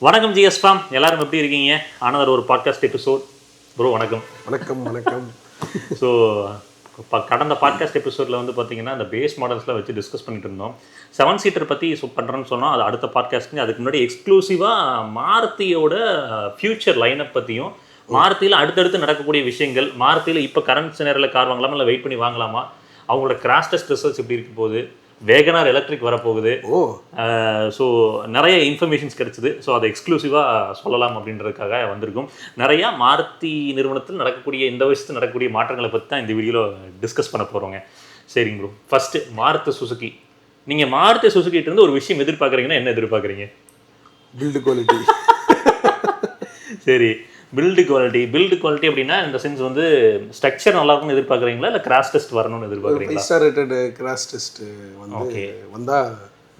வணக்கம் GS form, எல்லாரும் எப்படி இருக்கீங்க? ஆனதர் ஒரு பாட்காஸ்ட் எபிசோட். ப்ரோ வணக்கம். வணக்கம் வணக்கம். ஸோ கடந்த பாட்காஸ்ட் எபிசோடில் வந்து பார்த்தீங்கன்னா அந்த பேஸ் மாடல்ஸ்லாம் வச்சு டிஸ்கஸ் பண்ணிட்டு இருந்தோம். 7 சீட்டர் பற்றி பண்ணுறேன்னு சொன்னோம். அது அடுத்த பாட்காஸ்ட்டுங்க. அதுக்கு முன்னாடி எக்ஸ்க்ளூசிவாக மாருதியோட ஃபியூச்சர் லைனப் பற்றியும், மாருதியில் அடுத்தடுத்து நடக்கக்கூடிய விஷயங்கள், மாருதியில் இப்போ கரண்ட் நேரில் கார் வாங்கலாமா இல்லை வெயிட் பண்ணி வாங்கலாமா, அவங்களோட கிராஷ் டெஸ்ட் ரிசல்ட்ஸ் எப்படி இருக்க போகுது, வேகனார் எலக்ட்ரிக் வரப்போகுது. ஸோ நிறைய இன்ஃபர்மேஷன்ஸ் கிடச்சிது. ஸோ அதை எக்ஸ்க்ளூசிவாக சொல்லலாம் அப்படின்றதுக்காக வந்திருக்கும். நிறையா மாருதி நிறுவனத்தில் நடக்கக்கூடிய இந்த வருஷத்தில் நடக்கக்கூடிய மாற்றங்களை பற்றி தான் இந்த வீடியோவில் டிஸ்கஸ் பண்ண போகிறோங்க. சரிங்க ப்ரோ, ஃபஸ்ட்டு மாருதி சுசுகி. நீங்கள் மாருதி சுசுகிட்ட இருந்து ஒரு விஷயம் எதிர்பார்க்குறீங்கன்னா என்ன எதிர்பார்க்குறீங்க? Build quality. சரி, பில்டு குவாலிட்டி அப்படின்னா இந்த சென்ஸ் வந்து ஸ்ட்ரக்சர் நல்லா இருக்கும்னு எதிர்பார்க்குறீங்களா இல்லை கிராஷ் டெஸ்ட் வரணும்னு எதிர்பார்க்குறீங்களா? 5 ஸ்டார் ரேட்டட் கிராஷ் டெஸ்ட் வந்து வந்தா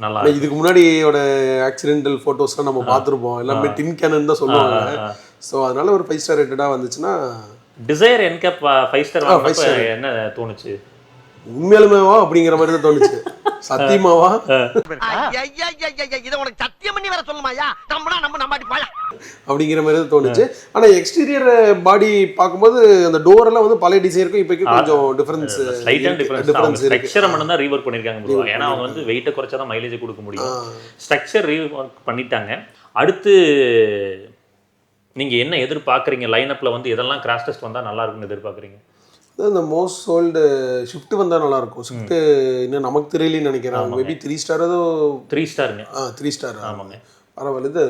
நல்லா. இதுக்கு முன்னாடியோட ஆக்சிடென்டல் ஃபோட்டோஸ்லாம் நம்ம பார்த்துருப்போம். எல்லாமே டின் கேனன் தான் சொல்லுவாங்க. ஸோ அதனால ஒரு 5 ஸ்டார் ரேட்டடாக வந்துச்சுன்னா. டிசைர் என்கேப் 5 ஸ்டார் என்ன தோணுச்சு? உண்மையாலுமேவா அப்படிங்கிற மாதிரி தான் தோணுச்சு. சத்தியமாவா அப்படிங்கிற மாதிரி தான் தோணுச்சு. ஆனால் எக்ஸ்டீரியர் பாடி பார்க்கும்போது அந்த டோர் எல்லாம் வந்து பழைய டிசைனுக்கும் இப்போக்கு கொஞ்சம் டிஃபரன்ஸ், ஸ்ட்ரக்சரை மட்டும் தான் ரீவொர்க் பண்ணியிருக்காங்க. ஏன்னா அவங்க வந்து வெயிட்டை குறைச்சா தான் மைலேஜ் கொடுக்க முடியும். ஸ்ட்ரக்சர் ரீவொர்க் பண்ணிட்டாங்க. அடுத்து நீங்கள் என்ன எதிர்பார்க்குறீங்க? லைனப்பில் வந்து எதெல்லாம் கிராஷ் டெஸ்ட் வந்தால் நல்லா இருக்குன்னு எதிர்பார்க்குறீங்க? இந்த மோஸ்ட் சோல்டு ஷிஃப்ட் வந்தால் நல்லாயிருக்கும். ஷிஃப்ட் இன்னும் நமக்கு தெரியலன்னு நினைக்கிறேன். மேபி 3 ஸ்டார் ஏதோ 3 ஸ்டாருங்க. 3 ஸ்டார். ஆமாங்க, பரவாயில்ல. இது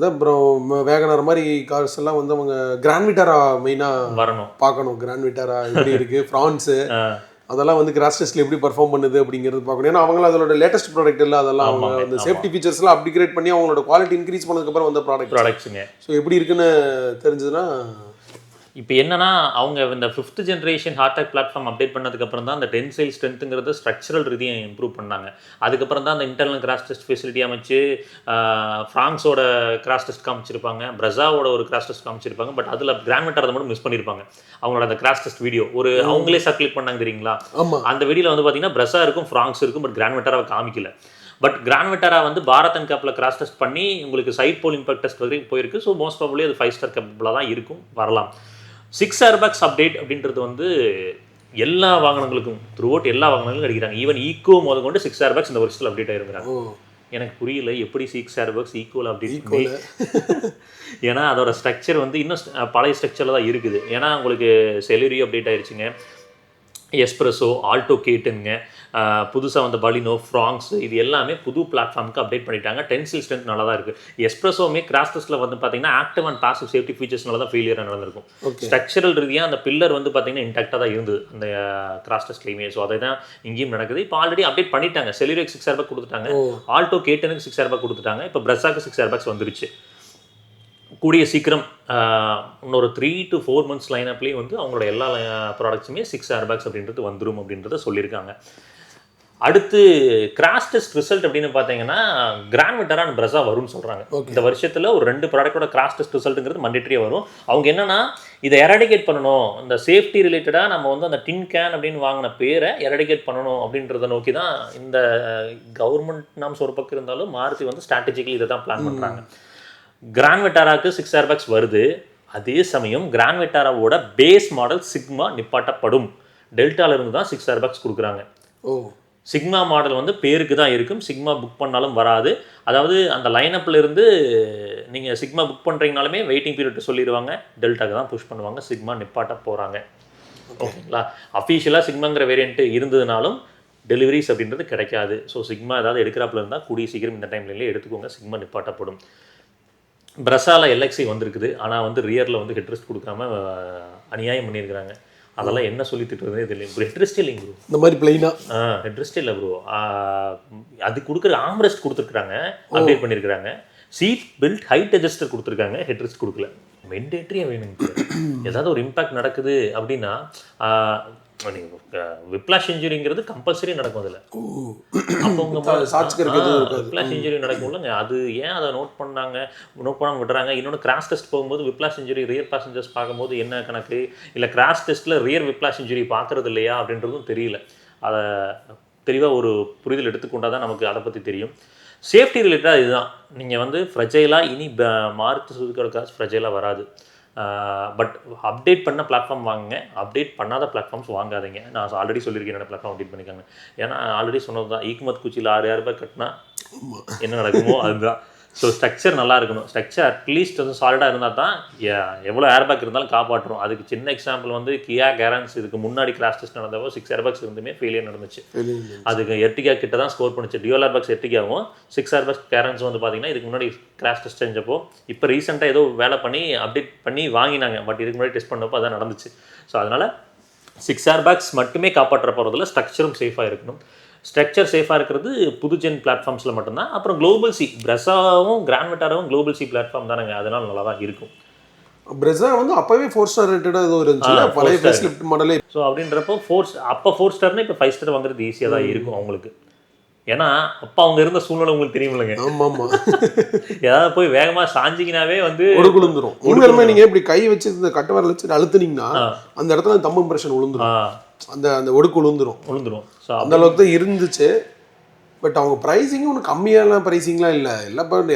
அப்புறம் வேகனார் மாதிரி கார்ஸ் எல்லாம் வந்து அவங்க கிராண்ட் விட்டாரா மெயினாக வரணும், பார்க்கணும். கிராண்ட் விட்டாரா எப்படி இருக்குது, ஃப்ரான்ஸு அதெல்லாம் வந்து கிராஷ் டெஸ்ட்டில் எப்படி பர்ஃபார்ம் பண்ணுது அப்படிங்கிறது பார்க்கணும். ஏன்னா அவங்களும் அதோட லேட்டஸ்ட் ப்ராடக்ட் இல்லை, அதெல்லாம் அவங்க அந்த சேஃப்டி ஃபீச்சர்ஸ்லாம் அப்கிரேட் பண்ணி அவங்களோட குவாலிட்டி இன்க்ரீஸ் பண்ணதுக்கப்புறம் வந்த ப்ராடக்ட்ஸுங்க. ஸோ எப்படி இருக்குன்னு தெரிஞ்சதுன்னா, இப்போ என்னன்னா அவங்க இந்த 5th ஜென்ரேஷன் ஹார்டாக் பிளாட்ஃபார்ம் அப்டேட் பண்ணதுக்கப்புறம் தான் அந்த டென்சைல் ஸ்ட்ரென்த்துங்கிறது ஸ்ட்ரக்சரல் ரீதியாக இம்ப்ரூவ் பண்ணாங்க. அதுக்கப்புறம் தான் அந்த இன்டர்னல் கிராஷ் டெஸ்ட் ஃபெசிலிட்டி அமைச்சு ஃப்ரான்ஸோட கிராஷ் டெஸ்ட் காமிச்சிருப்பாங்க, பிரஸாவோட ஒரு கிராஷ் டெஸ்ட் காமிச்சிருப்பாங்க. பட் அதில் கிராண்ட் விட்டாரை மட்டும் மிஸ் பண்ணியிருப்பாங்க. அவங்களோட அந்த கிராஷ் டெஸ்ட் வீடியோ ஒரு அவங்களே சர்க்குலேட் பண்ணாங்க தெரியுங்களா? அந்த வீடியோவில் வந்து பார்த்தீங்கன்னா பிரஸா இருக்கும், ஃப்ரான்ஸ் இருக்கும், பட் கிராண்ட் விட்டாரை காமிக்கல. பட் கிராண்ட் விட்டாரா வந்து பாரத் அண்ட் கப்பில் கிராஷ் டெஸ்ட் பண்ணி உங்களுக்கு சைட் போல் இம்பாக்ட் டெஸ்ட் வரைக்கும் போயிருக்கு. ஸோ மோஸ்ட் ப்ராபப்லி அது 5 ஸ்டார் கப்பில் தான் இருக்கும், வரலாம். 6 ஏர்பேக்ஸ் அப்டேட் அப்படின்றது வந்து எல்லா வாகனங்களுக்கும் த்ரூ அவுட் எல்லா வாகனங்களுக்கும் கிடைக்கிறாங்க. ஈவன் ஈக்கோ முதல் கொண்டு 6 ஏர்பேக்ஸ் இந்த வருஷத்தில் அப்டேட் ஆயிருக்கிறாங்க. எனக்கு புரியல எப்படி 6 ஏர்பேக்ஸ் ஈக்குவல் அப்டேட். ஏன்னா அதோட ஸ்ட்ரக்சர் வந்து இன்னும் பழைய ஸ்ட்ரக்சரில் தான் இருக்குது. ஏன்னா உங்களுக்கு செலரியோ அப்டேட் ஆயிடுச்சுங்க, எஸ்ப்ரெஸோ, ஆல்டோ கேட்டுங்க, புதுசாக வந்த பலினோ, ஃப்ராங்ஸ், இது எல்லாமே புது பிளாட்ஃபார்முக்கு அப்டேட் பண்ணிட்டாங்க. டென்சில் ஸ்ட்ரென்த் நல்லா தான் இருக்குது. எஸ்ப்ரெஸோமே கிராஷ் டெஸ்ட்டில் வந்து பார்த்தீங்கன்னா ஆக்டிவ் அண்ட் பாசிவ் சேஃப்டி ஃபீச்சர்ஸ்னால தான் ஃபெயிலியர் நடந்திருக்கும். ஸ்ட்ரக்சரல் ரீதியாக அந்த பில்லர் வந்து பார்த்தீங்கன்னா இன்டாக்டாக தான் இருந்தது அந்த கிராஷ் டெஸ்ட்லேயுமே. ஸோ அதை தான் இங்கேயும் நடக்குது. இப்போ ஆல்ரெடி அப்டேட் பண்ணிட்டாங்க. செலரியோக்கு 6 ஏர்பேக் கொடுத்துட்டாங்க, ஆல்டோ கேட்டனுக்கு 6 ஏர்பேக் கொடுத்துட்டாங்க, இப்போ பிரஸாக்கு 6 ஏர்பேக்ஸ் வந்துருச்சு. கூடிய சீக்கிரம் இன்னொரு 3 to 4 months லைனப்லேயே வந்து அவங்களோட எல்லா ப்ராடக்ட்ஸுமே 6 ஏர்பேக்ஸ் அப்படின்றது வந்துடும் அப்படின்றத சொல்லியிருக்காங்க. அடுத்து கிராஷ் டெஸ்ட் ரிசல்ட் அப்படின்னு பார்த்தீங்கன்னா கிராண்ட் விட்டாரா அண்ட் பிரஸா வரும்னு சொல்கிறாங்க. இந்த வருஷத்தில் ஒரு 2 ப்ராடக்டோட கிராஷ் டெஸ்ட் ரிசல்ட்டுங்கிறது மண்டேட்டரியாக வரும். அவங்க என்னன்னா இதை எரடிகேட் பண்ணணும், இந்த சேஃப்டி ரிலேட்டடாக நம்ம வந்து அந்த டின் கேன் அப்படின்னு வாங்கின பேரை எரடிகேட் பண்ணணும் அப்படின்றத நோக்கி தான் இந்த கவர்மெண்ட் நாம்ஸ் ஒரு பக்கம் இருந்தாலும் மாருதி வந்து ஸ்ட்ராட்டஜிக்கலி இதை தான் பிளான் பண்ணுறாங்க. கிராண்ட் விட்டாராக்கு 6 ஏர்பேக்ஸ் வருது. அதே சமயம் கிராண்ட் விட்டாராவோட பேஸ் மாடல் சிக்மா நிப்பாட்டப்படும். டெல்டால இருந்து தான் 6 ஏர்பேக்ஸ் கொடுக்குறாங்க. சிக்மா மாடல் வந்து பேருக்கு தான் இருக்கும், சிக்மா புக் பண்ணாலும் வராது. அதாவது அந்த லைனப்பில் இருந்து நீங்கள் சிக்மா புக் பண்ணுறீங்கனாலுமே வெயிட்டிங் பீரியட் சொல்லிடுவாங்க, டெல்டாக்கு தான் புஷ் பண்ணுவாங்க, சிக்மா நிப்பாட்ட போகிறாங்க. ஓகேங்களா? அஃபீஷியலாக சிக்மாங்கிற வேரியண்ட்டு இருந்ததுனாலும் டெலிவரிஸ் அப்படின்றது கிடைக்காது. ஸோ சிக்மா ஏதாவது எடுக்கிறாப்புல இருந்தால் கூடிய சீக்கிரம் இந்த டைம்லேயே எடுத்துக்கோங்க, சிக்மா நிப்பாட்டப்படும். பிரஸாவில் எல்எக்ஸி வந்திருக்குது, ஆனால் வந்து ரியரில் வந்து ஹெட்ரெஸ்ட் கொடுக்காம அநியாயம் பண்ணியிருக்கிறாங்க. அதெல்லாம் என்ன சொல்லி திட்டுறதே தெரியல. ப்ரோ ஹெட்ரெஸ்ட் இல்லைங்க ப்ரோ, இந்த மாதிரி பிளைனாக ஹெட்ரெஸ்ட் இல்லை ப்ரோ. அது கொடுக்குற ஆம்ரெஸ்ட் கொடுத்துருக்குறாங்க, அப்டேட் பண்ணியிருக்கிறாங்க. சீட் பெல்ட் ஹைட் அட்ஜஸ்டர் கொடுத்துருக்காங்க, ஹெட்ரெஸ்ட் கொடுக்கல. மெண்டேட்டரியாக வேணுங்க. ஏதாவது ஒரு இம்பேக்ட் நடக்குது அப்படின்னா விப்ளாஷ் இன்ஜுரிங்கிறது கம்பல்சரி நடக்கும். அதில் அப்போ விப்ளாஷ் இன்ஜுரி நடக்கும்லங்க. அது ஏன் அதை நோட் பண்ணாமல் விடுறாங்க? இன்னொன்று கிராஷ் டெஸ்ட் போகும்போது விப்ளாஷ் இன்ஜுரி ரியர் பேசஞ்சர்ஸ் பார்க்கும்போது என்ன கணக்கு, இல்லை கிராஷ் டெஸ்ட்டில் ரியர் விப்ளாஷ் இன்ஜுரி பார்க்குறது இல்லையா அப்படின்றதும் தெரியல. அதை தெளிவாக ஒரு புரிதல் எடுத்துக்கொண்டால் தான் நமக்கு அதை பற்றி தெரியும். சேஃப்டி ரிலேட்டடாக இதுதான். நீங்கள் வந்து ஃப்ரெஜைலாக இனி மாருதி சுசுகியோட கார்ஸ் ஃப்ரெஜைலாக வராது. பட் அப்டேட் பண்ண பிளாட்ஃபார்ம் வாங்குங்க, அப்டேட் பண்ணாத பிளாட்ஃபார்ம்ஸ் வாங்காதீங்க. நான் ஆல்ரெடி சொல்லியிருக்கேன் என்னோட பிளாட்ஃபார்ம் அப்டேட் பண்ணிக்காங்க. ஏன்னா ஆல்ரெடி சொன்னது தான், ஈக்குமத் குச்சியில் 6,000 ரூபாய் கட்டினா என்ன நடக்குமோ அதுதான். ஸோ ஸ்ட்ரக்சர் நல்லா இருக்கணும். ஸ்ட்ரக்சர் அட்லீஸ்ட் வந்து சாலிடாக இருந்தால் தான் எவ்வளோ ஏர்பேக் இருந்தாலும் காப்பாற்றும். அதுக்கு சின்ன எக்ஸாம்பிள் வந்து கியா கேரன்ஸ். இதுக்கு முன்னாடி கிராஷ் டெஸ்ட் நடந்தப்போ 6 ஏர்பேக்ஸ் இருந்துமே ஃபெயிலியர் நடந்துச்சு. அதுக்கு எர்டிகா கிட்ட தான் ஸ்கோர் பண்ணிச்சு. டியூல் ஏர்பேக்ஸ் எர்டிகாவும் 6 ஏர்பேக்ஸ் கேரன்ஸ் வந்து பார்த்தீங்கன்னா இதுக்கு முன்னாடி கிராஷ் டெஸ்ட் செஞ்சப்போ இப்போ ரீசெண்டாக ஏதோ வேலை பண்ணி அப்டேட் பண்ணி வாங்கினாங்க. பட் இதுக்கு முன்னாடி டெஸ்ட் பண்ணப்போ அதான் நடந்துச்சு. ஸோ அதனால் 6 ஏர்பேக்ஸ் மட்டுமே காப்பாற்ற போகிறதுல ஸ்ட்ரக்சரும் சேஃபாக இருக்கணும். ஸ்ட்ரக்சர் சேஃபாக இருக்கிறது புதுஜென் பிளாட்ஃபார்ம்ஸில் மட்டும்தான். அப்புறம் குளோபல் சி, பிரெஸாவும் கிராண்ட் விட்டாராவும் குளோபல் சி பிளாட்ஃபார்ம் தானேங்க, அதனால் நல்லா தான் இருக்கும். பிரெஸா வந்து அப்போவே 4 ஸ்டார் ரேட்டடாக ஏதோ இருந்துச்சு பழைய ஃபேஸ் லிஃப்ட் மாடலே. ஸோ அப்படின்றப்போ அப்போ 4 ஸ்டார்னா இப்போ 5 ஸ்டார் வாங்குறது ஈஸியாக தான் இருக்கும் அவங்களுக்கு. ஏன்னா அப்போ அவங்க இருந்த சூழ்நிலை உங்களுக்கு தெரியுமில்லைங்க. ஆமாம் ஏதாவது போய் வேகமாக சாஞ்சிங்கனாவே வந்து விழுந்துரும். உண்மையிலுமே நீங்கள் இப்படி கை வச்சு இந்த கட்டை வரல வச்சு அழுத்துனீங்கன்னா அந்த இடத்துல தம்பு இம்ப்ரெஷன் விழுந்துரும். அந்த ஒடுக்கு விழுந்துரும். ஸோ அந்த அளவுக்கு தான் இருந்துச்சு. பட் அவங்க ப்ரைஸிங்கும் ஒன்று கம்மியான ப்ரைஸிங்லாம் இல்லை.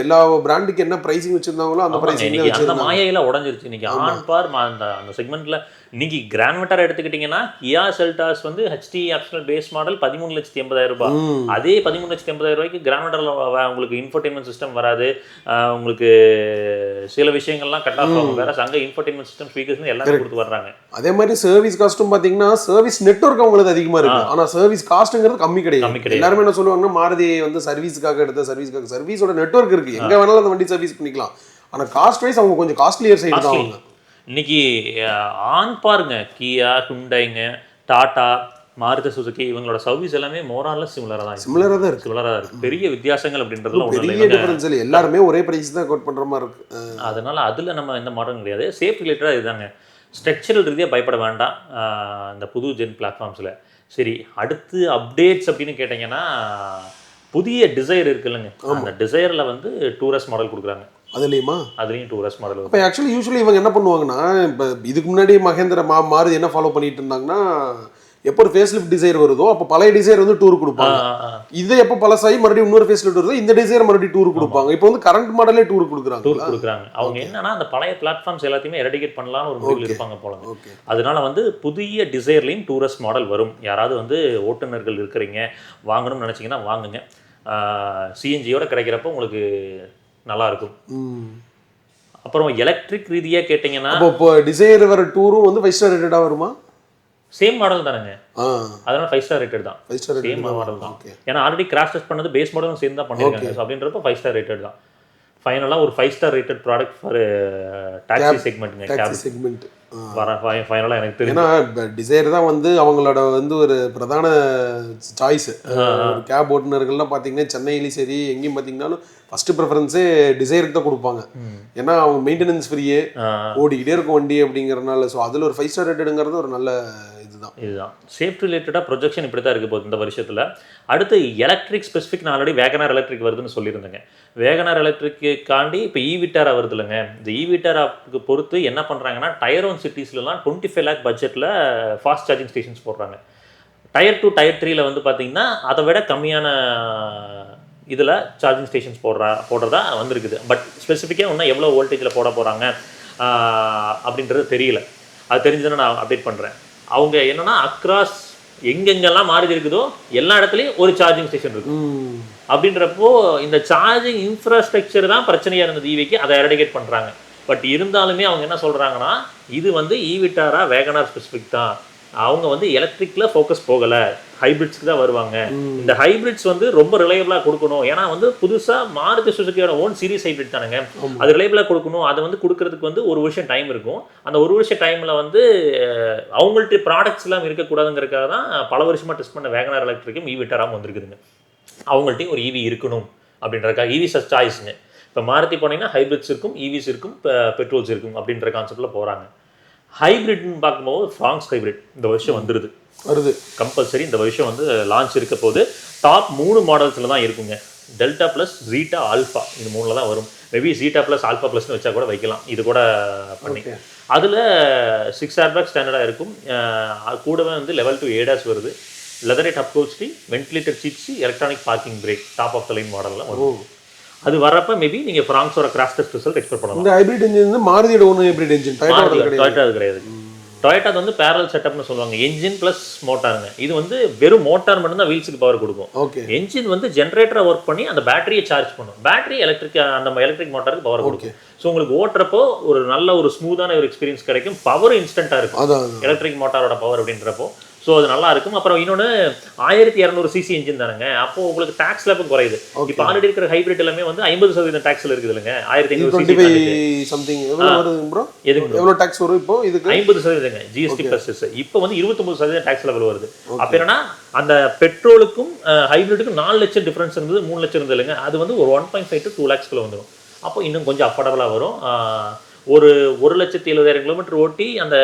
எல்லா பிராண்டுக்கு என்ன ப்ரைஸிங் வச்சுருந்தாங்களோ அந்த ப்ரைஸிங் அந்த மாயையில் உடஞ்சிருச்சு. இன்னைக்கு ஆன் பார் அந்த செக்மெண்ட்டில் இன்னைக்கு கிராண்ட் விட்டார் எடுத்துக்கிட்டிங்கன்னா கியா செல்டாஸ் வந்து ஹெச்டி ஆப்ஷனல் பேஸ் மாடல் 13,80,000 ரூபாய். அதே 13,80,000 ரூபாய்க்கு கிராண்ட் விட்டாரில் உங்களுக்கு இன்ஃபோர்டைன்மெண்ட் சிஸ்டம் வராது. உங்களுக்கு சில விஷயங்கள்லாம் கட் ஆஃப் ஆகும். வேற அங்கே இன்ஃபோர்டைன்மெண்ட் சிஸ்டம் ஸ்பீக்கர்ஸ் எல்லாமே கொடுத்து வர்றாங்க. அதே மாதிரி சர்வீஸ் காஸ்ட்டும் பார்த்தீங்கன்னா சர்வீஸ் நெட்வொர்க் அவங்களுக்கு அதிகமாக இருக்கு. ஆனால் சர்வீஸ் காஸ்ட்டுங்கிறது கம்மி கிடையாது. எல்லாருமே என்ன சொல்லுவாங்கன்னா மாருதி வந்து சர்வீஸுக்காக எடுத்த சர்வீஸோட நெட்வொர்க் இருக்கு, எங்கே வேணாலும் அந்த வண்டி சர்வீஸ் பண்ணிக்கலாம். ஆனால் காஸ்ட் வைஸ் அவங்க கொஞ்சம் காஸ்ட்லியர் சைடு தான். அவங்க இன்னைக்கு ஆன் பாருங்க, கியா, ஹுண்டைங்க, டாடா, மாருதி சுசுகி இவங்களோட சர்வீஸ் எல்லாமே மோரால சிமிலராக தான் இருக்கு. பெரிய வித்தியாசங்கள் அப்படின்றதுலாம் பெரிய டிஃபரன்ஸ் இல்லை. எல்லாருமே ஒரே பிரைஸ் தான் கோட் பண்ற மாதிரி இருக்கு. அதனால அதுல நம்ம எந்த மாற்றம் கிடையாது. சேஃப்டி ரிலேட்டடாக இதுதாங்க. ஸ்ட்ரக்சரல் ரீதியாக பயப்பட வேண்டாம் இந்த புது ஜென் பிளாட்ஃபார்ம்ஸில். சரி, அடுத்து அப்டேட்ஸ் அப்படின்னு கேட்டிங்கன்னா புதிய டிசைர் இருக்குல்லங்க, அந்த டிசைரில் வந்து டூரஸ் மாடல் கொடுக்குறாங்க. அதுலேயும் டூரஸ் மாடல். இப்போ ஆக்சுவலி யூஸ்வலி இவங்க என்ன பண்ணுவாங்கன்னா, இப்போ இதுக்கு முன்னாடி மகேந்திர மாருதி என்ன ஃபாலோ பண்ணிட்டு இருந்தாங்கன்னா, எப்போ ஒரு ஃபேஸ் லிஃப்ட் டிசைர் வருதோ அப்போ பழைய டிசைர் வந்து டூர் கொடுப்பாங்க. இது எப்போ பழசாகி மறுபடியும் இன்னொரு ஃபேஸ் லிஃப்ட் வருதோ இந்த டிசைர் மறுபடியும் டூர் கொடுப்பாங்க. இப்போ வந்து கரண்ட் மாடலே டூர் கொடுக்குறாங்க. அவங்க என்னன்னா அந்த பழைய பிளாட்ஃபார்ம்ஸ் எல்லாத்தையுமே எரடிகேட் பண்ணலாம்னு ஒரு முடிவில் இருப்பாங்க போல. அதனால வந்து புதிய டிசைர்லையும் டூரஸ் மாடல் வரும். யாராவது வந்து ஓட்டுநர்கள் இருக்கிறீங்க, வாங்கணும்னு நினச்சிங்கன்னா வாங்குங்க. சிஎன்ஜியோட கிடைக்கிறப்போ உங்களுக்கு நல்லா இருக்கும். அப்புறம் எலக்ட்ரிக் ரீதியா கேட்டீங்கன்னா இப்போ டிசைர் வர டூரும் வந்து 5 ஸ்டார் ரேட்டடா வருமா? சேம் மாடல் தானங்க, அதனால 5 ஸ்டார் ரேட்டட் தான். சேம் மாடல் தான். ஏன்னா ஆல்ரெடி கிராஷ் டெஸ்ட் பண்ணது பேஸ் மாடலும் சேர்ந்து தான் பண்ணிருக்காங்க. அப்படின்றப்ப 5 ஸ்டார் ரேட்டட் தான். ஃபைனலாக ஒரு 5 star rated product for taxi செக்மெண்ட்டுங்க. டாக்ஸி செக்மெண்ட் ஃபைனலாக எனக்கு தெரியும். ஏன்னா டிசைர் தான் வந்து அவங்களோட வந்து ஒரு பிரதான சாய்ஸ். கேப் ஓட்டுநர்கள்லாம் பார்த்தீங்கன்னா சென்னையிலையும் சரி எங்கேயும் பார்த்தீங்கன்னாலும் ஃபர்ஸ்ட் ப்ரிஃபரன்ஸே டிசைருக்கு தான் கொடுப்பாங்க. ஏன்னா அவங்க மெயின்டெனன்ஸ் ஃப்ரீயே ஓடிக்கிட்டே இருக்கும் வண்டி அப்படிங்கிறதுனால. ஸோ அதில் ஒரு 5 ஸ்டார் ரேட்டடுங்கிறது ஒரு நல்ல இதுதான். சேஃப்டி ரிலேட்டடாக ப்ரொஜெக்ஷன் இப்படி தான் இருக்க போகுது இந்த வருஷத்தில். அடுத்து எலக்ட்ரிக் ஸ்பெசிஃபிக், நான் ஆல்ரெடி வேகனார் எலக்ட்ரிக் வருதுன்னு சொல்லியிருந்தேங்க. வேகனார் எலக்ட்ரிக்காண்டி இப்போ ஈவிட்டாரா வருது இல்லைங்க. இந்த ஈவிட்டாராவுக்கு பொறுத்து என்ன பண்ணுறாங்கன்னா, டயர் 1 சிட்டிஸ்லாம் 25 lakh பட்ஜெட்டில் ஃபாஸ்ட் சார்ஜிங் ஸ்டேஷன்ஸ் போடுறாங்க. டயர் 2 டயர் 3ல வந்து பார்த்தீங்கன்னா அதை விட கம்மியான இதில் சார்ஜிங் ஸ்டேஷன்ஸ் போடுறதா வந்திருக்குது. பட் ஸ்பெசிஃபிக்காக இன்னும் எவ்வளோ வோல்டேஜில் போட போகிறாங்க அப்படின்றது தெரியல. அது தெரிஞ்சதுன்னா நான் அப்டேட் பண்ணுறேன். அவங்க என்னன்னா அக்ராஸ் எங்கெங்கெல்லாம் மாறி இருக்குதோ எல்லா இடத்துலையும் ஒரு சார்ஜிங் ஸ்டேஷன் இருக்கு. அப்படின்றப்போ இந்த சார்ஜிங் இன்ஃப்ராஸ்ட்ரக்சர் தான் பிரச்சனையாக இருந்தது ஈவிக்கு, அதை எரடிகேட் பண்ணுறாங்க. பட் இருந்தாலுமே அவங்க என்ன சொல்கிறாங்கன்னா, இது வந்து ஈவிட்டாரா வேகனார் ஸ்பெசிஃபிக் தான். அவங்க வந்து எலக்ட்ரிக்கில் ஃபோக்கஸ் போகலை, ஹைப்ரிட்ஸ்க்கு தான் வருவாங்க. இந்த ஹைப்ரிட்ஸ் வந்து ரொம்ப ரிலையபிளாக கொடுக்கணும். ஏன்னா வந்து புதுசாக மாருதி சுசுகியோட ஓன் சீரிஸ் ஹைப்ரிட் தானுங்க, அது ரிலையபிளாக கொடுக்கணும். அதை வந்து கொடுக்கறதுக்கு வந்து 1 வருஷம் டைம் இருக்கும். அந்த 1 வருஷம் டைமில் வந்து அவங்கள்ட்ட ப்ராடக்ட்ஸ் எல்லாம் இருக்கக்கூடாதுங்கிறதுக்காக தான் பல வருஷமாக டெஸ்ட் பண்ண வேகனார் எலக்ட்ரிக்கும் ஈவிட்டாராகவும் வந்திருக்குதுங்க. அவங்கள்ட்டையும் ஒரு ஈவி இருக்கணும் அப்படின்றதுக்காக ஈவி சஸ் சாய்ஸுங்க. இப்போ மாருதி போனீங்கன்னா ஹைப்ரிட்ஸ் இருக்கும், ஈவிஸ் இருக்கும், பெட்ரோல்ஸ் இருக்கும் அப்படின்ற கான்செப்டில் போகிறாங்க. ஹைப்ரிட்னு பார்க்கும்போது ஃப்ராங்ஸ் ஹைப்ரிட் இந்த வருஷம் வருது கம்பல்சரி. இந்த வருஷம் வந்து லான்ச் இருக்க போது. டாப் 3 மாடல்ஸில் தான் இருக்குங்க. டெல்டா ப்ளஸ், ஜீட்டா, ஆல்ஃபா, இது 3ல் தான் வரும். மேபி ஜீட்டா ப்ளஸ் ஆல்ஃபா ப்ளஸ்னு வச்சா கூட வைக்கலாம். இது கூட பண்ணி அதில் 6 ஏர்பேக் ஸ்டாண்டர்டாக இருக்கும். கூடவே வந்து லெவல் 2 ADAS வருது. Leatherette upholstery, ventilator seats, electronic parking brake, top of the line மாடலில் வரும். அது வரப்ப மேபி நீங்கள் ஃப்ராங்ஸோட கிராஷ் டெஸ்ட் ரிசல்ட் எக்ஸ்பெக்ட் பண்ணலாம். இந்த ஹைப்ரிட் இன்ஜின் வந்து மாருதியோட ஒன்று ஹைப்ரிட் இன்ஜின், டொயோட்டா அது கிடையாது. டொயோட்டா வந்து பேரல் செட்டப்னு சொல்லுவாங்க, என்ஜின் ப்ளஸ் மோட்டாருங்க. இது வந்து வெறும் மோட்டார் மட்டும்தான் வீல்ஸுக்கு பவர் கொடுக்கும். ஓகே. என்ஜின் வந்து ஜென்ரேட்டரை ஒர்க் பண்ணி அந்த பேட்டரியை சார்ஜ் பண்ணும். பேட்டரி அந்த எலக்ட்ரிக் மோட்டாருக்கு பவர் கொடுக்கும். ஸோ உங்களுக்கு ஓட்டுறப்போ ஒரு நல்ல ஒரு ஸ்மூத்தான ஒரு எக்ஸ்பீரியன்ஸ் கிடைக்கும். பவர் இன்ஸ்டன்ட்டாக இருக்கும் எலக்ட்ரிக் மோட்டாரோட பவர் அப்படின்றப்போ. ஸோ அது நல்லா இருக்கும். அப்புறம் இன்னொன்று 1200 சிசி என்ஜின் தானுங்க. அப்போ உங்களுக்கு டாக்ஸ் ஸ்லாப்பும் குறையுது. இப்போ ஆல்ரெடி இருக்கிற ஹைப்ரிட் எல்லாமே வந்து 50% டாக்ஸில் இருக்குது இல்லைங்க. 1500 சம்திங் எவ்வளோ வருது ப்ரோ? எவ்வளோ டாக்ஸ் வரும் இப்போ? இதுக்கு 50%ங்க ஜிஎஸ்டி ப்ளஸ். இப்போ வந்து 29% டாக்ஸ் லெவல் வருது. அப்போ என்னன்னா அந்த பெட்ரோலுக்கும் ஹைப்ரிட்டுக்கும் 4 லட்சம் டிஃபரன்ஸ் இருந்தது, 3 லட்சம் இருந்தது இல்லைங்க. அது வந்து ஒரு 1.5 to 2 lakhs வந்துடும். அப்போ இன்னும் கொஞ்சம் அஃபோர்டபுளாக வரும். ஒரு 1,70,000 கிலோமீட்டர் ஓட்டி அந்த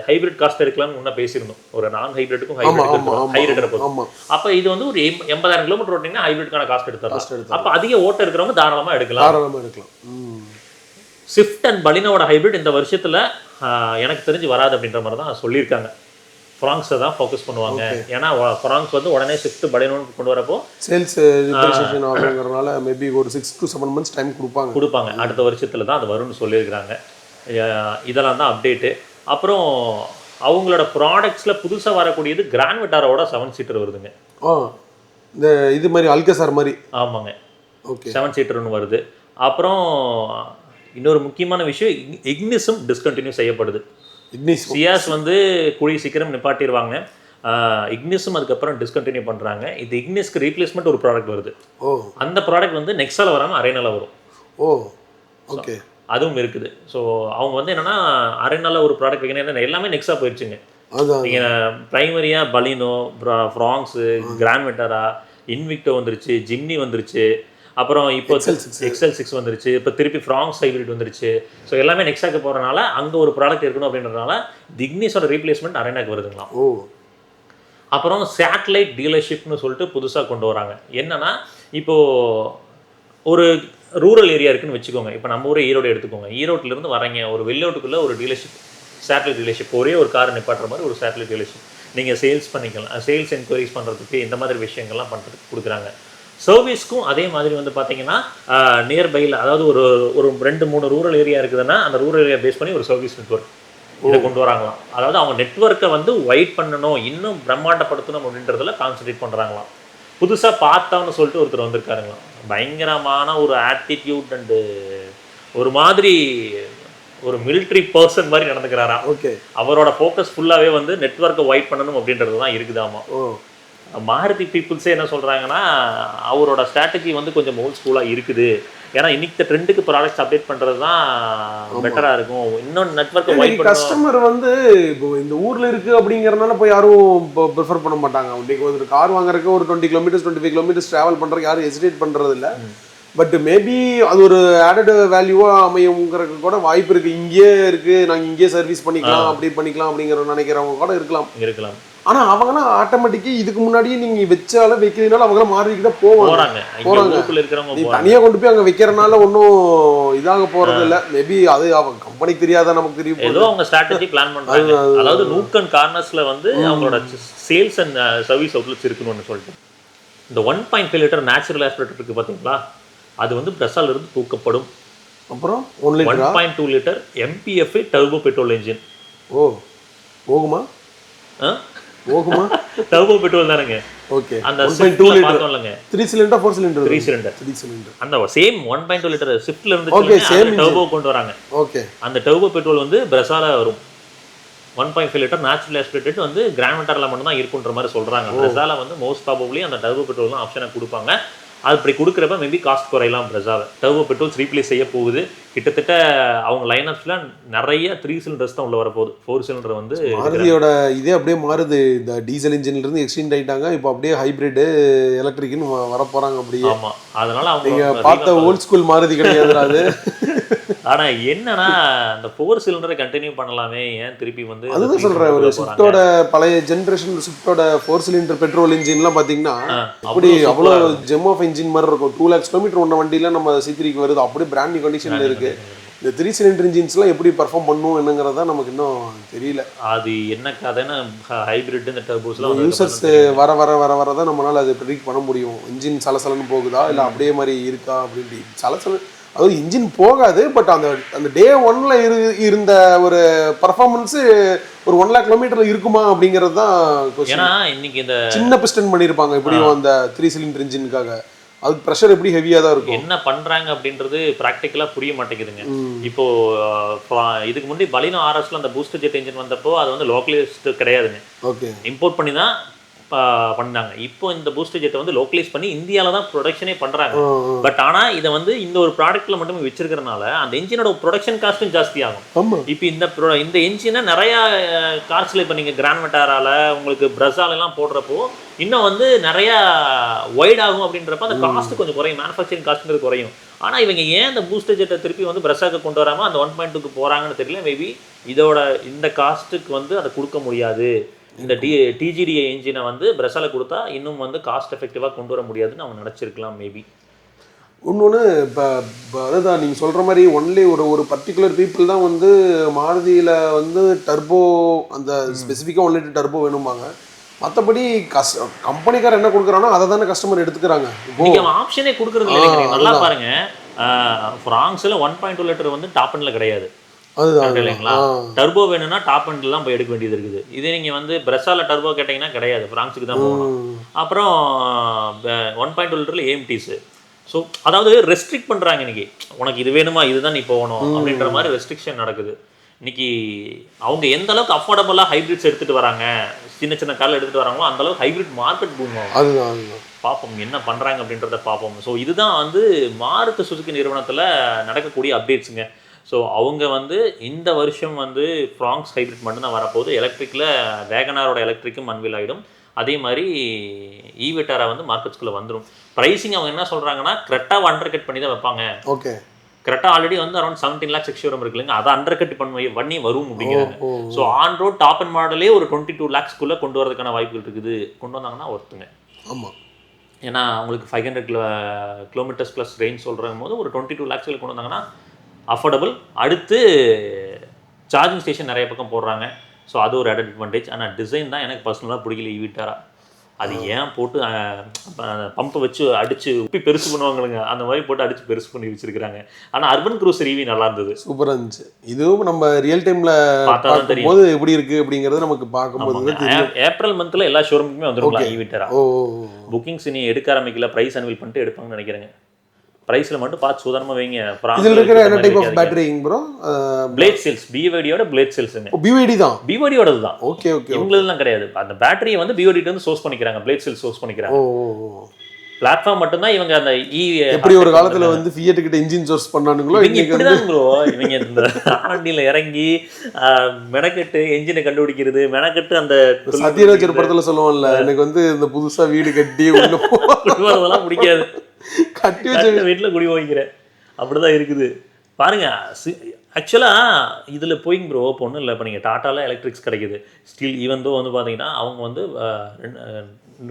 ஹைபிரிட் காஸ்ட் எடுக்கலாம்னு முன்னே பேசியிருந்தோம். ஒரு நான் ஹைபிரிட்டுக்கும் ஹைபிரிட் போதும். அப்போ இது வந்து ஒரு 80,000 கிலோமீட்டர் ஓட்டிங்கன்னா ஹைபிரிட்கான காஸ்ட் எடுத்துடலாம். அப்போ அதிக ஓட்ட இருக்கிறவங்க தாராளமாக எடுக்கலாம். ஸ்விஃப்ட் அண்ட் பலினோட ஹைபிரிட் இந்த வருஷத்தில் எனக்கு தெரிஞ்சு வராது அப்படின்ற மாதிரி தான் சொல்லியிருக்காங்க. ஃப்ராங்ஸை தான் ஃபோக்கஸ் பண்ணுவாங்க. ஏன்னா ஃப்ராங்ஸ் வந்து உடனே ஸ்விஃப்ட் பலினோன்னு கொண்டு வரப்போ சேல்ஸ் டிப்ரிசியேஷன் ஆகுங்கிறதுனால மேபி ஒரு 6 to 7 months டைம் கொடுப்பாங்க. அடுத்த வருஷத்தில் தான் அது வரும்னு சொல்லியிருக்கிறாங்க. இதெல்லாம் தான் அப்டேட்டு. அப்புறம் அவங்களோட ப்ராடக்ட்ஸில் புதுசாக வரக்கூடியது கிராண்ட் விட்டாரோட 7 சீட்டர் வருதுங்க. இந்த இது மாதிரி அல்கசார் மாதிரி. ஆமாங்க. ஓகே. 7 சீட்டர் ஒன்று வருது. அப்புறம் இன்னொரு முக்கியமான விஷயம், இக்னிஸும் டிஸ்கண்டினியூ செய்யப்படுது. சியாஸ் வந்து கூடிய சீக்கிரம் நிப்பாட்டிடுவாங்க. இக்னிஸும் அதுக்கப்புறம் டிஸ்கண்டினியூ பண்ணுறாங்க. இது இக்னிஸ்க்கு ரீப்ளேஸ்மெண்ட் ஒரு ப்ராடக்ட் வருது. அந்த ப்ராடக்ட் வந்து நெக்ஸால வராமல் அரேனால வரும். ஓகே. அதுவும் இருக்குது. ஸோ அவங்க வந்து என்னன்னா அரேனால ஒரு ப்ராடக்ட் வைக்கணும். எல்லாமே நெக்ஸா போயிடுச்சுங்க. நீங்கள் ப்ரைமரியாக பலினோ, ஃப்ராங்ஸு, கிராண்ட் விட்டாரா, இன்விக்டோ வந்துருச்சு, ஜிம்னி வந்துருச்சு, அப்புறம் இப்போ XL6 வந்துருச்சு, இப்போ திருப்பி ஃப்ராங்ஸ் ஹைபிரிட் வந்துருச்சு. ஸோ எல்லாமே நெக்ஸாக்கு போகிறனால அங்கே ஒரு ப்ராடக்ட் இருக்கணும் அப்படின்றதுனால திக்னிஸோட ரீப்ளேஸ்மெண்ட் அரேனாக்கு வருதுங்களாம். அப்புறம் சேட்டலைட் டீலர்ஷிப்னு சொல்லிட்டு புதுசாக கொண்டு வராங்க. என்னன்னா இப்போது ஒரு ரூரல் ஏரியா இருக்குன்னு வச்சுக்கோங்க. இப்போ நம்ம ஊரே ஈரோடு எடுத்துக்கோங்க. ஈரோட்டிலேருந்து வரீங்க, ஒரு வெளிநாட்டுக்குள்ளே ஒரு டீலர்ஷிப், சேட்டலைட் டீலர்ஷிப், ஒரே ஒரு கார் நிப்பாட்டுற மாதிரி ஒரு சேட்டலைட் டீலர்ஷிப் நீங்கள் சேல்ஸ் பண்ணிக்கலாம். சேல்ஸ் என்கொயரிஸ் பண்ணுறதுக்கு இந்த மாதிரி விஷயங்கள்லாம் பண்ணுறதுக்கு கொடுக்குறாங்க. சர்வீஸ்க்கும் அதே மாதிரி வந்து பார்த்தீங்கன்னா நியர்பையில், அதாவது ஒரு 2-3 ரூரல் ஏரியா இருக்குதுன்னா அந்த ரூரல் ஏரியா பேஸ் பண்ணி ஒரு சர்வீஸ் நெட்வொர்க் இதை கொண்டு வராங்களாம். அதாவது அவங்க நெட்வொர்க்கை வந்து வைட் பண்ணணும், இன்னும் பிரம்மாண்டப்படுத்தணும் அப்படின்றதுல கான்சன்ட்ரேட் பண்ணுறாங்களாம். புதுசாக பார்த்தான்னு சொல்லிட்டு ஒருத்தர் வந்திருக்காருங்களாம். பயங்கரமான ஒரு ஆட்டிடியூட் அண்டு ஒரு மாதிரி ஒரு மிலிட்ரி பர்சன் மாதிரி நடந்துக்கிறாரா. ஓகே. அவரோட ஃபோக்கஸ் ஃபுல்லாகவே வந்து நெட்வொர்க்கை வைட் பண்ணணும் அப்படின்றது தான் இருக்குதாமா. மாருதி பீப்புள்ஸே என்ன சொல்கிறாங்கன்னா அவரோட ஸ்ட்ராட்டஜி வந்து கொஞ்சம் ஓல்ட் ஸ்கூலாக இருக்குது. ஏன்னா இன்னைக்கு ட்ரெண்டுக்கு ப்ராடக்ட்ஸ் அப்டேட் பண்ணுறது தான் பெட்டராக இருக்கும். இன்னும் நெட்வொர்க்கை வைட் பண்ண கஸ்டமர் வந்து இப்போ இந்த ஊரில் இருக்குது அப்படிங்கிறனால போய் யாரும் இப்போ ப்ரிஃபர் பண்ண மாட்டாங்க. இன்றைக்கி ஒரு கார் வாங்குறதுக்கு ஒரு 20 கிலோமீட்டர்ஸ் 25 கிலோமீட்டர்ஸ் ட்ராவல் பண்ணுறதுக்கு யாரும் ஹெசிடேட் பண்ணுறது இல்லை. பட் மேபி அது ஒரு ஆடட் வேல்யூவாக அமையுங்கிறதுக்கு கூட வாய்ப்பு இருக்குது. இங்கேயே இருக்குது, நாங்கள் இங்கேயே சர்வீஸ் பண்ணிக்கலாம், அப்படி பண்ணிக்கலாம் அப்படிங்கிற நினைக்கிறவங்க கூட இருக்கலாம். ஆனால் அவங்களாம் ஆட்டோமேட்டிக்கா இதுக்கு முன்னாடியே நீங்கள் வச்சாலும் வைக்கிறதுனால அவங்களாம் மாறிக்கிட்டு தான் போவாங்க. நீ தனியாக கொண்டு போய் அங்கே வைக்கிறனால ஒன்றும் இதாக போகிறது இல்லை. மேபி அது அவங்க கம்பெனிக்கு தெரியாத நமக்கு தெரியும். ஏதோ அவங்க ஸ்ட்ராட்டஜி பிளான் பண்ணுறாங்க. அதாவது நூக் அண்ட் கார்னர்ஸில் வந்து அவங்களோட சேல்ஸ் அண்ட் சர்வீஸ் அவுட்லெட்ஸ் இருக்குன்னு சொல்லிட்டு இந்த 1.5 லிட்டர் நேச்சுரல் ஆஸ்பிரேட்டர் இருக்குது பார்த்தீங்களா, அது வந்து பிரஸால இருந்து தூக்கப்படும். அப்புறம் 1.2 litre MPF turbo petrol engine. போகுமா? டர்போ பெட்ரோல் தானேங்க. ஓகே. அந்த 1.2 லிட்டர் பார்த்தோம்லங்க. 3 cylinder 4 cylinder? 3 சிலிண்டர். அந்த சேம் 1.2 லிட்டர் ஸ்விஃப்ட்ல இருந்து டர்போ கொண்டு வராங்க. ஓகே. அந்த டர்போ பெட்ரோல் வந்து பிரஸால வரும். 1.5 லிட்டர் நேச்சுரல் ஆஸ்பிரேட்டட் வந்து கிராண்ட் விட்டாரில் மட்டும் தான் இருக்குன்ற மாதிரி சொல்றாங்க. பிரஸால வந்து மோஸ்ட் ப்ராபபிலி அந்த டர்போ பெட்ரோல் தான் ஆப்ஷனை கொடுப்பாங்க. அது அப்படி கொடுக்குறப்ப மேபி காஸ்ட் குறையலாம். பிரஸாவை டர்போ பெட்ரோல்ஸ் ரீப்ளேஸ் செய்ய போகுது. கிட்டத்தட்ட அவங்க லைனப்ஸில் நிறைய 3 சிலிண்டர்ஸ் தான் உள்ள வரப்போகுது. 4 சிலிண்டர் வந்து மாருதியோட இதே அப்படியே மாறுது. இந்த டீசல் இன்ஜின்லேருந்து எக்ஸ்டெண்ட் ஆகிட்டாங்க. இப்போ அப்படியே ஹைப்ரிட்டு எலக்ட்ரிக்னு வரப்போகிறாங்க. அப்படியே ஆமாம். அதனால அவங்க நீங்கள் பார்த்த ஓல்ட் ஸ்கூல் மாருதி கிடையாது அது. ஆனால் என்னன்னா அந்த 4 சிலிண்டரை கண்டினியூ பண்ணலாமே, ஏன் திருப்பி வந்து அதுதான் சொல்கிறேன். ஒரு ஸ்விஃப்டோட பழைய ஜென்ரேஷன் ஸ்விஃப்டோட 4 சிலிண்டர் பெட்ரோல் இன்ஜின்லாம் பார்த்தீங்கன்னா அப்படி அவ்வளோ ஜெம் ஆஃப் இன்ஜின் மாதிரி இருக்கும். 2 lakhs கிலோமீட்டர் ஒன்ற வண்டியில் நம்ம C3க்கு வருது. அப்படியே பிராண்ட் நியூ கண்டிஷனில் இருக்குது. இந்த 3 சிலிண்டர் இன்ஜின்ஸ்லாம் எப்படி பர்ஃபார்ம் பண்ணும் என்னங்கிறதா நமக்கு இன்னும் தெரியல. அது என்ன கதைன்னா ஹைபிரிட் இந்த டர்போஸ்லாம் யூசர்ஸ் வர வர வர வர தான் நம்மளால் அதை ப்ரிடிக்ட் பண்ண முடியும். இன்ஜின் சலசலன்னு போகுதா இல்லை அப்படியே மாதிரி இருக்கா அப்படின்ட்டு. சலசல அதாவது இன்ஜின் போகாது, பட் அந்த டே 1ல இருந்த ஒரு பர்ஃபார்மன்ஸு ஒரு 1 lakh கிலோமீட்டர்ல இருக்குமா அப்படிங்கிறது தான். ஏன்னா இன்னைக்கு இந்த சின்ன பிஸ்டன் பண்ணியிருப்பாங்க எப்படியும் அந்த 3 சிலிண்டர் இன்ஜினுக்காக. அது ப்ரெஷர் எப்படி ஹெவியாக தான் இருக்கும். என்ன பண்ணுறாங்க அப்படின்றது ப்ராக்டிக்கலாக புரிய மாட்டேங்குதுங்க. இப்போ இதுக்கு முன்னாடி பலினோ ஆர்எஸ்ல அந்த பூஸ்டர் ஜெட் இன்ஜின் வந்தப்போ அது வந்து லோக்கலைஸ்டு கிடையாதுங்க. ஓகே, இம்போர்ட் பண்ணி தான் பண்ணாங்க. இப்போ இந்த பூஸ்டர் ஜெட்டை வந்து லோக்கலைஸ் பண்ணி இந்தியாவில் தான் ப்ரொடக்ஷனே பண்ணுறாங்க. பட் ஆனால் இதை வந்து இந்த ஒரு ப்ராடக்ட்டில் மட்டுமே வச்சிருக்கிறனால அந்த இன்ஜினோட ப்ரொடக்ஷன் காஸ்ட்டும் ஜாஸ்தி ஆகும். இப்போ இந்த இன்ஜினை நிறையா கார்ஸில் இப்போ நீங்கள் கிராண்ட் மெட்டாரால உங்களுக்கு பிரசாலெல்லாம் போடுறப்போ இன்னும் வந்து நிறையா ஒய்ட் ஆகும். அப்படின்றப்ப அந்த காஸ்ட் கொஞ்சம் குறையும், மேனுஃபேக்சரிங் காஸ்ட்டுங்கிறது குறையும். ஆனால் இவங்க ஏன் இந்த பூஸ்டர் ஜெட்டை திருப்பி வந்து பிரஸாக்கு கொண்டு வராமல் அந்த 1.2க்கு போகிறாங்கன்னு தெரியல. மேபி இதோட இந்த காஸ்ட்டுக்கு வந்து அதை கொடுக்க முடியாது. இந்த டிஜிடிஏ இன்ஜினை வந்து பிரஸால கொடுத்தா இன்னும் வந்து காஸ்ட் எஃபெக்டிவாக கொண்டு வர முடியாதுன்னு அவங்க நினச்சிருக்கலாம் மேபி. இன்னொன்று இப்போ அதுதான் நீங்கள் சொல்கிற மாதிரி ஒன்லி ஒரு பர்டிகுலர் பீப்புள் தான் வந்து மாருதியில் வந்து டர்போ அந்த ஸ்பெசிஃபிக்காக 1 லிட்டர் டர்போ வேணும்பாங்க. மற்றபடி கம்பெனிக்கார் என்ன கொடுக்குறானோ அதை தானே கஸ்டமர் எடுத்துக்கிறாங்க. ஆப்ஷனே கொடுக்குறது இல்லை. நல்லா பாருங்க, ஃப்ராங்ஸில் 1.2 லிட்டர் வந்து டாப் அண்டில் கிடையாது. இல்லைங்களா? டர்போ வேணும்னா டாப் அண்ட்ல தான் போய் எடுக்க வேண்டியது இருக்குது. இதே நீங்க வந்து பிரஸால டர்போ கேட்டீங்கன்னா கிடையாது, ஃப்ரான்ஸுக்கு தான் போகணும். அப்புறம் 1.2 லிட்டர்ல ஏஎம்டிஸ். ஸோ அதாவது ரெஸ்ட்ரிக்ட் பண்றாங்க. இன்னைக்கு உனக்கு இது வேணுமா, இதுதான் நீ போகணும் அப்படின்ற மாதிரி ரெஸ்ட்ரிக்ஷன் நடக்குது. இன்னைக்கு அவங்க எந்த அளவுக்கு அஃபோர்டபுளாக ஹைபிரிட்ஸ் எடுத்துட்டு வராங்க, சின்ன சின்ன காரில் எடுத்துட்டு வராங்களோ அந்த அளவுக்கு ஹைபிரிட் மார்க்கெட் பூம் ஆகும். பார்ப்போம் என்ன பண்றாங்க அப்படின்றத பார்ப்போம். ஸோ இதுதான் வந்து மாருதி சுசுகி நிறுவனத்தில் நடக்கக்கூடிய அப்டேட்ஸுங்க. ஸோ அவங்க வந்து இந்த வருஷம் வந்து ஃப்ராங்ஸ் ஹைப்ரிட் மட்டும்தான் வரப்போகுது. எலக்ட்ரிக்கில் வேகனாரோட எலக்ட்ரிக்கும் அன்வீல் ஆகிடும். அதே மாதிரி ஈவிட்டாரா வந்து மார்க்கெட்ஸ்குள்ளே வந்துடும். ப்ரைஸிங் அவங்க என்ன சொல்கிறாங்கன்னா கிரெட்டாவை அண்டர் கட் பண்ணி தான் வைப்பாங்க. ஓகே, கிரெட்டா ஆல்ரெடி வந்து அரௌண்ட் 17 lakhs எக்ஸ்ஷோரூம் இருக்குல்லைங்க, அதை அண்டர் கட் பண்ணி வரும் அப்படிங்கிறாங்க. So on road top end மாடலே ஒரு 22 lakhsக்குள்ளே கொண்டு வரதுக்கான வாய்ப்புகள் இருக்குது. கொண்டு வந்தாங்கன்னா ஒருத்துங்க. ஆமாம், ஏன்னா உங்களுக்கு 500 கிலோமீட்டர்ஸ் ப்ளஸ் ரேஞ்ச் சொல்கிற போது ஒரு 22 lakhsல கொண்டு வந்தாங்கன்னா அஃபோர்டபுள். அடுத்து சார்ஜிங் ஸ்டேஷன் நிறைய பக்கம் போடுறாங்க. ஸோ அது ஒரு அடட் அட்வான்டேஜ். ஆனால் டிசைன் தான் எனக்கு பர்சனலாக பிடிக்கல ஈவிட்டாரா. அது ஏன் போட்டு பம்பை வச்சு அடிச்சு உப்பி பெருசு பண்ணுவாங்களுங்க, அந்த மாதிரி போட்டு அடிச்சு பெருசு பண்ணி வச்சிருக்காங்க. ஆனால் அர்பன் க்ரூசர் ஈவி நல்லா இருந்தது, சூப்பராக இருந்துச்சு. இதுவும் நம்ம ரியல் டைம்ல பார்த்தா தெரியும் எப்படி இருக்கு அப்படிங்கிறது நமக்கு பார்க்கும்போது. ஏப்ரல் மந்த்ல எல்லா ஷோரூமுக்குமே வந்துருக்கலாம் ஈவிட்டாரா. புக்கிங்ஸ் நீ எடுக்க ஆரம்பிக்கல, ப்ரைஸ் அன்வீல் பண்ணிட்டு எடுப்பாங்கன்னு நினைக்கிறேங்க. பிரைஸ்ல மட்டும் பார்த்து சுதாரணமா வைங்க. இதுல இருக்கிற என்ன டைப் ஆஃப் பேட்டரிங்க ப்ரோ? பிளேட் செல்ஸ், பிவைடியோட பிளேட் செல்ஸ்ங்க. பிவைடி தான், பிவைடியோடது தான். Okay okay. இவங்களெல்லாம் கிடையாது. அந்த பேட்டரியை வந்து பிவைடி இருந்து சோர்ஸ் பண்ணிக்கிறாங்க, பிளேட் செல்ஸ் சோர்ஸ் பண்ணிக்கிறாங்க. பிளாட்ஃபார்ம் மட்டும் தான் இவங்க அந்த எப்படி ஒரு காலத்துல வந்து ஃபியட் கிட்ட இன்ஜின் சோர்ஸ் பண்ணானுங்களோ இன்னைக்கு தான் ப்ரோ. இவங்க இந்த ஆர்என்டில இறங்கி மெனக்கெட்டு என்ஜினை கண்டுபிடிக்கிறது, மெனக்கெட்டு அந்த சத்யராஜ் படத்துல சொல்லுவாங்கல்ல, எனக்கு வந்து இந்த புதுசா வீடு கட்டி உள்ள போறதெல்லாம் பிடிக்காது, கட்டி வச்ச வீட்டில் குடி வைக்கிறேன் அப்படிதான் இருக்குது பாருங்க. ஆக்சுவலாக இதில் போயிங் ப்ரோ ஒன்றும் இல்லை. இப்போ நீங்கள் டாட்டாவில் எலக்ட்ரிக்ஸ் கிடைக்குது. ஸ்டில் ஈவன் தோ வந்து பார்த்தீங்கன்னா அவங்க வந்து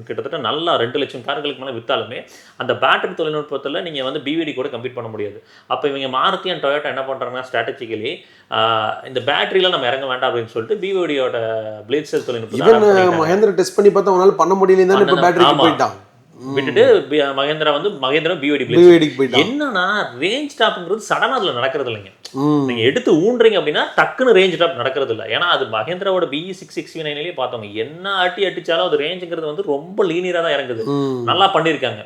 கிட்டத்தட்ட நல்லா 2 லட்சம் கார்களுக்கு மேலே விற்றாலுமே அந்த பேட்டரி தொழில்நுட்பத்தில் நீங்கள் வந்து பிவிடி கூட கம்ப்ளீட் பண்ண முடியாது. அப்போ இவங்க மாருதி அண்ட் டொயோட்டா என்ன பண்ணுறாங்கன்னா ஸ்ட்ராட்டஜிக்கலி இந்த பேட்டரியில் நம்ம இறங்க வேண்டாம் அப்படின்னு சொல்லிட்டு பிவிடியோட பிளேட் செல் தொழில்நுட்பம் மகேந்திரா டெஸ்ட் பண்ணி பார்த்தா அவனால பண்ண முடியல, பேட்டரி போயிட்டான் விட்டுட்டு மகேந்திரா பிஓடி போயிட்டு. என்னன்னா ரேஞ்ச் டாப்ங்கிறது சடனா அதுல நடக்கிறது இல்லைங்க. நீங்க எடுத்து ஊன்றீங்க அப்படின்னா டக்குன்னு ரேஞ்ச் டாப் நடக்கிறது இல்லை. ஏன்னா அது மகேந்திராவோட BE669 பார்த்தவங்க என்ன அடிச்சாலும் அது ரேஞ்சுங்கிறது வந்து ரொம்ப லீனியரா தான் இறங்குது. நல்லா பண்ணியிருக்காங்க.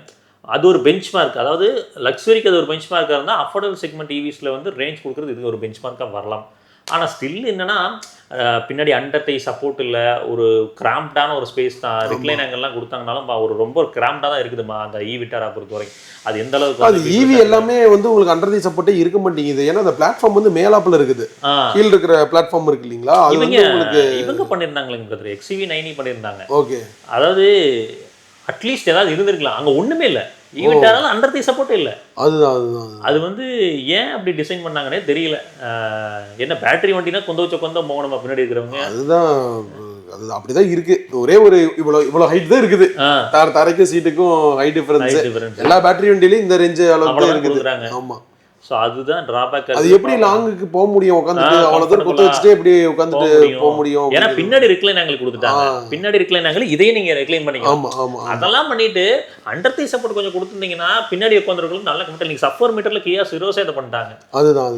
அது ஒரு பெஞ்ச் மார்க். அதாவது லக்ஸுரிக்கு அது ஒரு பெஞ்ச் மார்க்காக இருந்தால் அஃபோர்டபுள் செக்மெண்ட் EVஸ்ல வந்து ரேஞ்ச் கொடுக்குறது இது ஒரு பெஞ்ச் மார்க்காக வரலாம். ஆனால் ஸ்டில் என்னன்னா பின்னாடி அண்டத்தை சப்போர்ட் இல்லை, ஒரு கிராம்ப்டான ஒரு ஸ்பேஸ் தான். ரிக்ளைன் ஆங்கிள்லாம் கொடுத்தாங்கனாலும் ஒரு ரொம்ப கிராம்ப்டாக தான் இருக்குதுமா அந்த ஈவிட்டாரா பொறுத்த வரைக்கும். அது எந்த அளவுக்கு அது ஈவி எல்லாமே வந்து உங்களுக்கு அண்டர் சப்போர்ட்டே இருக்க மாட்டேங்குது. ஏன்னா அந்த பிளாட்ஃபார்ம் வந்து மேலாப்பில் இருக்குது, கீழே இருக்கிற பிளாட்ஃபார்ம் இருக்கு இல்லைங்களா? இவங்க பண்ணியிருந்தாங்களேங்க பிரதர், XCV9 பண்ணியிருந்தாங்க. ஓகே, அதாவது அட்லீஸ்ட் ஏதாவது இருந்திருக்கலாம். அங்கே ஒன்றுமே இல்லை, ஈவிட்டாரால அண்டர் சப்போர்ட்டே இல்லை. அதுதான் அது வந்து ஏன் அப்படி டிசைன் பண்ணாங்கன்னே தெரியல. என்ன பேட்டரி வண்டினா கொந்த போகணுமா பின்னாடி இருக்கிறவங்க? அதுதான் அது அப்படிதான் இருக்கு. ஒரே ஒரு இவ்வளவு ஹைட் தான் இருக்குது, தரைக்கும் சீட்டுக்கும் ஹைட் டிஃபரன்ஸ். எல்லா பேட்டரி வண்டியிலயும் இந்த ரேஞ்ச் அளவுக்கு இருக்குது. ஆமா, ஸோ அதுதான் டிராபேக். அது எப்படி லாங்குக்கு போக முடியும் உட்காந்துட்டு அவ்வளோ தூரம் குத்த வச்சுட்டு எப்படி உட்காந்துட்டு போக முடியும்? ஏன்னா பின்னாடி ரிக்ளைன் ஆங்கிள் கொடுத்துட்டாங்க. பின்னாடி ரிக்ளைன் ஆங்கிள் இதையே நீங்க ரெக்ளைன் பண்ணிக்கலாம். ஆமா ஆமா. அதெல்லாம் பண்ணிட்டு அண்டர் தி சப்போர்ட் கொஞ்சம் கொடுத்துருந்தீங்கன்னா பின்னாடி உட்காந்துருக்கலாம் நல்ல கம்ஃபர்டபுள். நீங்க சஃபர் மீட்டர்ல கியா சிரோஸே இதை பண்ணிட்டாங்க. அதுதான்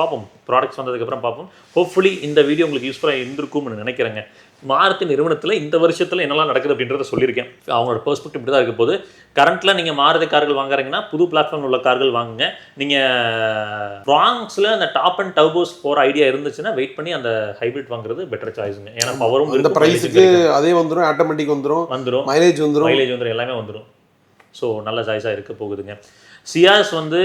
பார்ப்போம், ப்ராடக்ட்ஸ் வந்ததுக்கப்புறம் பார்ப்போம். ஹோப்ஃபுல்லி இந்த வீடியோ உங்களுக்கு யூஸ்ஃபுல்லாக இருந்திருக்கும்னு நினைக்கிறேங்க. மாருதி நிறுவனத்தில் இந்த வருஷத்தில் என்னெல்லாம் நடக்குது அப்படின்றத சொல்லியிருக்கேன். அவங்களோட பெர்ஸ்பெக்டிவ் இப்படி தான் இருக்க போது. கரண்ட்டில் நீங்கள் மாருதி கார்கள் வாங்குறீங்கன்னா புது பிளாட்ஃபார்ம் உள்ள கார்கள் வாங்குங்க. நீங்கள் ப்ராங்ஸில் அந்த டாப் அண்ட் டர்போஸ் போகிற ஐடியா இருந்துச்சுன்னா வெயிட் பண்ணி அந்த ஹைப்ரிட் வாங்குறது பெட்டர் சாய்ஸுங்க. ஏன்னா பவரும் இந்த ப்ரைஸுக்கு அதே வந்துடும், ஆட்டோமேட்டிக் வந்துடும், மைலேஜ் வந்துடும் எல்லாமே வந்துடும். ஸோ நல்ல சாய்ஸாக இருக்க போகுதுங்க. சியாஸ் வந்து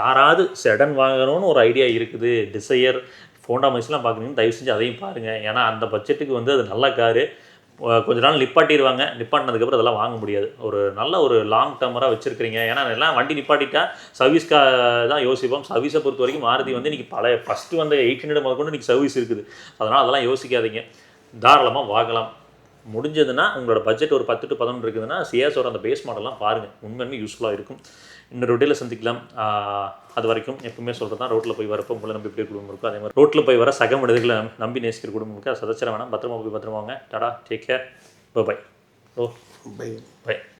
யாராவது செடன் வாங்கணும்னு ஒரு ஐடியா இருக்குது, டிசையர் ஹோண்டா மைஸ்லாம் பார்க்குறீங்கன்னு தயவு செஞ்சு அதையும் பாருங்கள். ஏன்னா அந்த பட்ஜெட்டுக்கு வந்து அது நல்ல காரு. கொஞ்ச நாள் நிப்பாட்டிடுவாங்க, நிப்பாட்டினதுக்கப்புறம் அதெல்லாம் வாங்க முடியாது. ஒரு நல்ல ஒரு லாங் டர்மராக வச்சுருக்கிறீங்க. ஏன்னா எல்லாம் வண்டி நிப்பாட்டிட்டா சர்வீஸ்க்காக தான் யோசிப்போம். சர்வீஸை பொறுத்த வரைக்கும் மாருதி வந்து இன்றைக்கி பழைய ஃபஸ்ட்டு வந்து 800 முதல் கொண்டு இன்றைக்கி சர்வீஸ் இருக்குது. அதனால் அதெல்லாம் யோசிக்காதீங்க, தாராளமாக வாங்கலாம். முடிஞ்சதுன்னா உங்களோட பட்ஜெட் ஒரு 10 to 11 இருக்குதுன்னா சியாஸோட அந்த பேஸ் மாடல்லாம் பாருங்கள், உண்மையுமே யூஸ்ஃபுல்லாக இருக்கும். இன்னொரு ரொட்டியில் சந்திக்கலாம். அது வரைக்கும் எப்பவுமே சொல்கிறது தான், ரோட்டில் போய் வரப்போ உங்களை நம்பி எப்படி குடும்பம் இருக்கும், அதே மாதிரி ரோட்டில் போய் வர சக மனிதர்களை நம்பி நேசிக்கிற குடும்பம் இருக்குது. அதை சதச்சிட வேணாம். பத்திரமா போய் பத்திரமா வாங்க. Tata, take care, bye. Oh by.